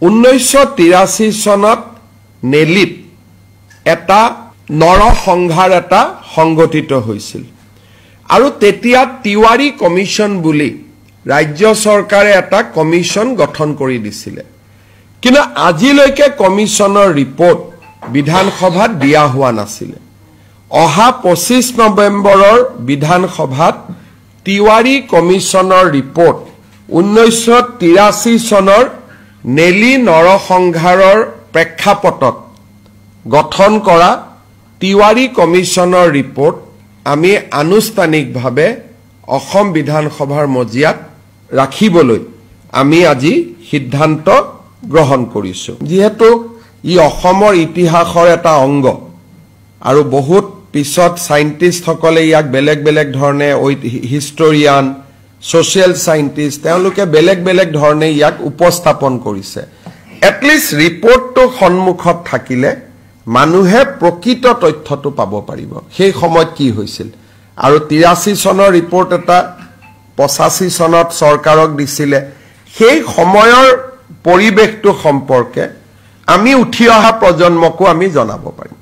1983 চনত নেলিত এটা নৰসংহাৰ এটা সংগঠিত হৈছিল আৰু তেতিয়া তিৱাৰী কমিশন বুলি ৰাজ্য চৰকাৰে এটা কমিশন গঠন কৰি দিছিল কিন্তু আজিলৈকে কমিশনৰ ৰিপৰ্ট বিধানসভাত দিয়া হোৱা নাছিল অহা 25 নৱেম্বৰৰ বিধানসভাত তিৱাৰী কমিশনৰ ৰিপৰ্ট 1983 চনৰ নেলি নৰসংহাৰৰ প্ৰেক্ষাপটত গঠন কৰা তিৱাৰী কমিশনৰ ৰিপৰ্ট আমি আনুষ্ঠানিকভাৱে অসম বিধানসভাৰ মজিয়াত ৰাখিবলৈ আমি আজি সিদ্ধান্ত গ্ৰহণ কৰিছো যেহেতু ই অসমৰ ইতিহাসৰ এটা অংগ আৰু বহুত পিছত সাইন্টিষ্ট সকলে ইয়াক বেলেগ বেলেগ ধৰণে হিষ্টৰিয়ান সোশিয়াল সাইন্টিষ্ট তেওঁলোকে বেলেগ বেলেগ ধৰণে ইয়াক উপস্থাপন কৰিছে এটলিষ্ট ৰিপৰ্টটো সন্মুখত থাকিলে মানুহে প্ৰকৃত তথ্যটো পাব পাৰিব সেই সময়ত কি হৈছিল আৰু 83 চনৰ ৰিপৰ্ট এটা 85 চনত চৰকাৰক দিছিলে সেই সময়ৰ পৰিবেশটো সম্পৰ্কে আমি উঠি অহা প্ৰজন্মকো আমি জনাব পাৰিম